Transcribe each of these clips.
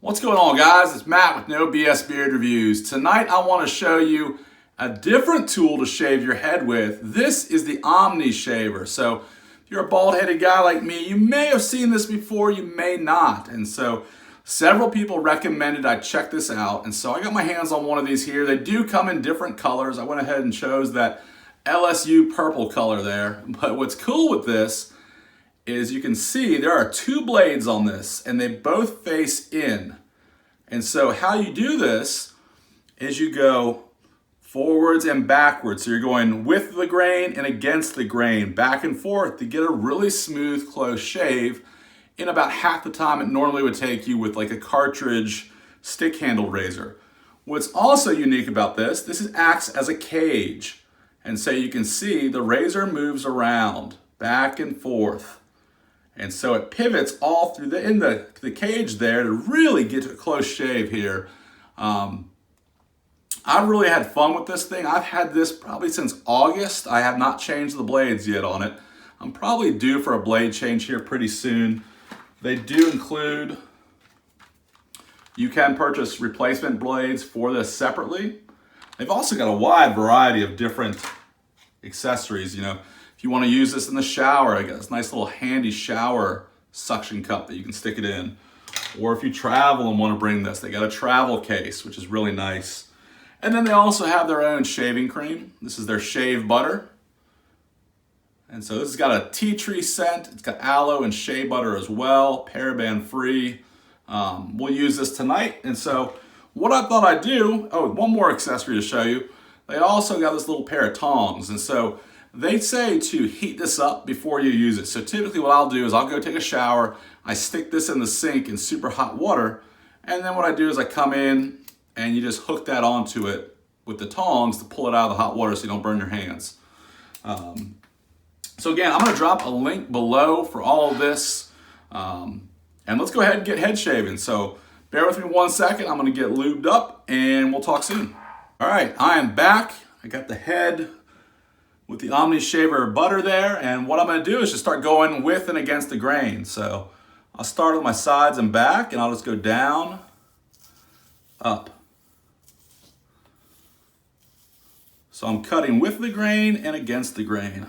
What's going on, guys? It's Matt with No BS Beard Reviews. Tonight I want to show you a different tool to shave your head with. This is the OmniShaver. So if you're a bald-headed guy like me, you may have seen this before, you may not. And so several people recommended I check this out. And so I got my hands on one of these here. They do come in different colors. I went ahead and chose that LSU purple color there. But what's cool with this is you can see there are two blades on this and they both face in. And so how you do this is you go forwards and backwards. So you're going with the grain and against the grain, back and forth to get a really smooth, close shave in about half the time it normally would take you with like a cartridge stick handle razor. What's also unique about this acts as a cage. And so you can see the razor moves around back and forth. And so it pivots all through the cage there to really get a close shave here. I've really had fun with this thing. I've had this probably since August. I have not changed the blades yet on it. I'm probably due for a blade change here pretty soon. They do include, you can purchase replacement blades for this separately. They've also got a wide variety of different accessories, If you want to use this in the shower, I got this nice little handy shower suction cup that you can stick it in. Or if you travel and want to bring this, they got a travel case, which is really nice. And then they also have their own shaving cream. This is their shave butter. And so this has got a tea tree scent. It's got aloe and shea butter as well, paraben free. We'll use this tonight. And so what I thought I'd do, one more accessory to show you. They also got this little pair of tongs. And so they say to heat this up before you use it. So typically what I'll do is I'll go take a shower, I stick this in the sink in super hot water, and then what I do is I come in and you just hook that onto it with the tongs to pull it out of the hot water so you don't burn your hands. So again, I'm gonna drop a link below for all of this. And let's go ahead and get head shaving. So bear with me 1 second, I'm gonna get lubed up and we'll talk soon. All right, I am back. I got the head with the OmniShaver butter there, and what I'm going to do is just start going with and against the grain. So I'll start with my sides and back, and I'll just go down, up. So I'm cutting with the grain and against the grain.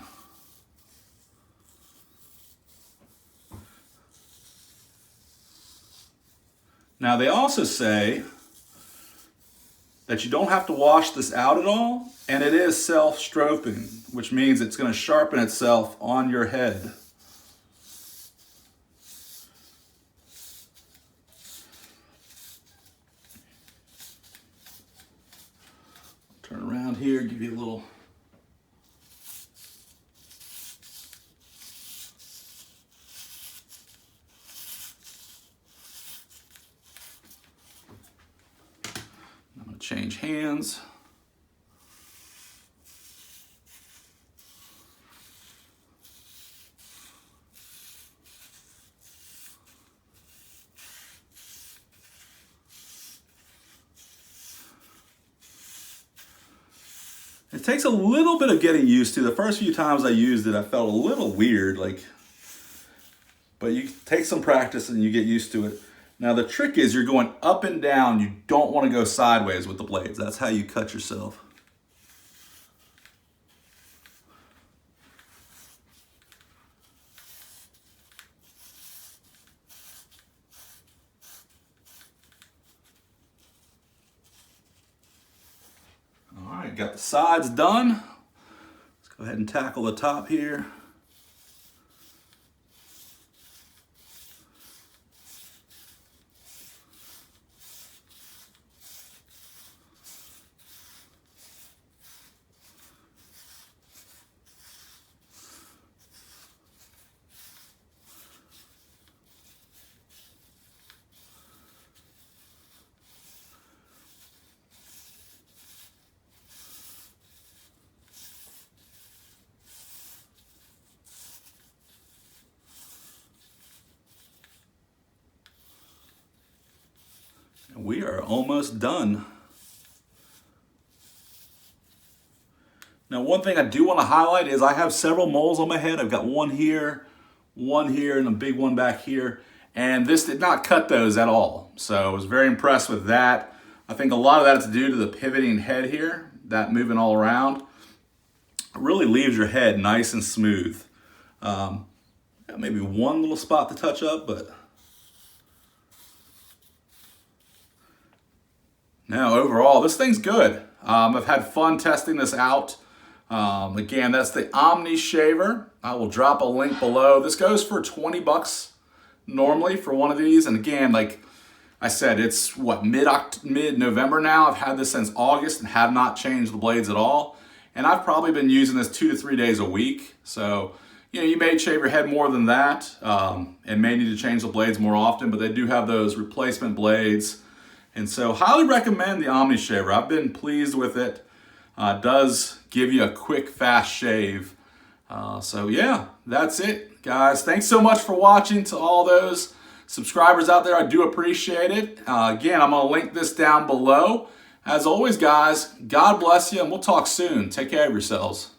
Now they also say that you don't have to wash this out at all, and it is self-stroking, which means it's going to sharpen itself on your head. Turn around here, give you a little. I'm going to change hands. It takes a little bit of getting used to. The first few times I used it, I felt a little weird, but you take some practice and you get used to it. Now the trick is you're going up and down. You don't want to go sideways with the blades. That's how you cut yourself. All right, got the sides done. Let's go ahead and tackle the top here. We are almost done. Now, one thing I do want to highlight is I have several moles on my head. I've got one here, and a big one back here. and this did not cut those at all. So I was very impressed with that. I think a lot of that is due to the pivoting head here, that moving all around. It really leaves your head nice and smooth. Got maybe one little spot to touch up, but now overall, this thing's good. I've had fun testing this out. Again, that's the OmniShaver. I will drop a link below. This goes for 20 bucks normally for one of these. And again, like I said, it's what, mid-November now. I've had this since August and have not changed the blades at all. And I've probably been using this 2 to 3 days a week. So, you know, you may shave your head more than that and may need to change the blades more often, but they do have those replacement blades. And so highly recommend the OmniShaver. I've been pleased with it. It does give you a quick, fast shave. So yeah, that's it, guys. Thanks so much for watching. To all those subscribers out there, I do appreciate it. Again, I'm going to link this down below. As always, guys, God bless you, and we'll talk soon. Take care of yourselves.